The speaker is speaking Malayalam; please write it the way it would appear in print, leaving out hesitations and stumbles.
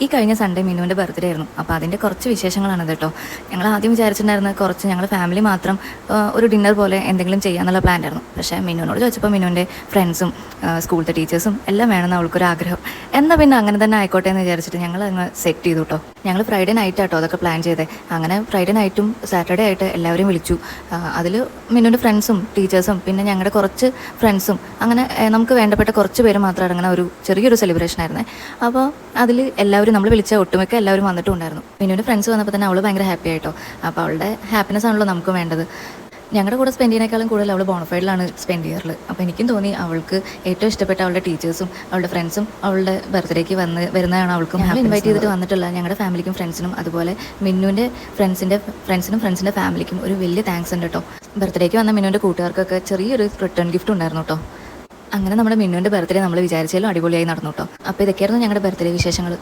ഈ കഴിഞ്ഞ സൺഡേ മിനുവിൻ്റെ ബർത്ത്ഡേ ആയിരുന്നു. അപ്പോൾ അതിൻ്റെ കുറച്ച് വിശേഷങ്ങളാണ് കേട്ടോ. ഞങ്ങൾ ആദ്യം വിചാരിച്ചിട്ടുണ്ടായിരുന്നത് കുറച്ച് ഞങ്ങൾ ഫാമിലി മാത്രം ഒരു ഡിന്നർ പോലെ എന്തെങ്കിലും ചെയ്യാന്നുള്ള പ്ലാൻ ആയിരുന്നു. പക്ഷേ മിനുവിനോട് ചോദിച്ചപ്പോൾ മിനുവിൻ്റെ ഫ്രണ്ട്സും സ്കൂളിലത്തെ ടീച്ചേഴ്സും എല്ലാം വേണമെന്ന് അവൾക്കൊരു ആഗ്രഹം. എന്നാൽ പിന്നെ അങ്ങനെ തന്നെ ആയിക്കോട്ടെ എന്ന് വിചാരിച്ചിട്ട് ഞങ്ങൾ അങ്ങ് സെറ്റ് ചെയ്തു കേട്ടോ. ഞങ്ങൾ ഫ്രൈഡേ നൈറ്റ് ആട്ടോ അതൊക്കെ പ്ലാൻ ചെയ്തത്. അങ്ങനെ ഫ്രൈഡേ നൈറ്റും സാറ്റർഡേ ആയിട്ട് എല്ലാവരെയും വിളിച്ചു. അതിൽ മിനുവിൻ്റെ ഫ്രണ്ട്സും ടീച്ചേഴ്സും പിന്നെ ഞങ്ങളുടെ കുറച്ച് ഫ്രണ്ട്സും അങ്ങനെ നമുക്ക് വേണ്ടപ്പെട്ട കുറച്ച് പേര് മാത്രം അടങ്ങുന്ന ഒരു ചെറിയൊരു സെലിബ്രേഷൻ ആയിരുന്നേ. അപ്പോൾ അതിൽ എല്ലാവരും നമ്മൾ വിളിച്ച ഒട്ടുമിക്ക എല്ലാവരും വന്നിട്ടുണ്ടായിരുന്നു. മിനുവിൻ്റെ ഫ്രണ്ട്സ് വന്നപ്പോൾ തന്നെ അവൾ ഭയങ്കര ഹാപ്പി ആയിട്ടോ. അപ്പോൾ അവളുടെ ഹാപ്പിനെസ് ആണല്ലോ നമുക്ക് വേണ്ടത്. ഞങ്ങളുടെ കൂടെ സ്പെൻഡ് ചെയ്യുന്നതിനേക്കാളും കൂടുതൽ അവൾ ബോണഫൈഡിലാണ് സ്പെൻഡ് ചെയ്യാറുള്ളത്. അപ്പോൾ എനിക്കും തോന്നി അവൾക്ക് ഏറ്റവും ഇഷ്ടപ്പെട്ട അവളുടെ ടീച്ചേഴ്സും അവളുടെ ഫ്രണ്ട്സും അവളുടെ ബർത്ത്ഡേക്ക് വരുന്നതാണ് അവൾക്കും ഇൻവൈറ്റ് ചെയ്തിട്ട് വന്നിട്ടുള്ള ഞങ്ങളുടെ ഫാമിലിക്കും ഫ്രണ്ട്സിനും അതുപോലെ മിന്നുവിൻ്റെ ഫ്രണ്ട്സിൻ്റെ ഫാമിലിക്കും ഒരു വലിയ താങ്ക്സ് ഉണ്ട് കേട്ടോ. ബർത്ത്ഡേക്ക് വന്ന മിന്നുവിൻ്റെ കൂട്ടുകാർക്കൊക്കെ ചെറിയൊരു റിട്ടേൺ ഗിഫ്റ്റ് ഉണ്ടായിരുന്നു കേട്ടോ. അങ്ങനെ നമ്മുടെ മിന്നുവിൻ്റെ ബർത്ത്ഡേ നമ്മൾ വിചാരിച്ചാലും അടിപൊളിയായി നടന്നു കേട്ടോ. അപ്പോൾ ഇതൊക്കെയായിരുന്നു ഞങ്ങളുടെ ബർത്ത്ഡേ വിശേഷങ്ങൾ.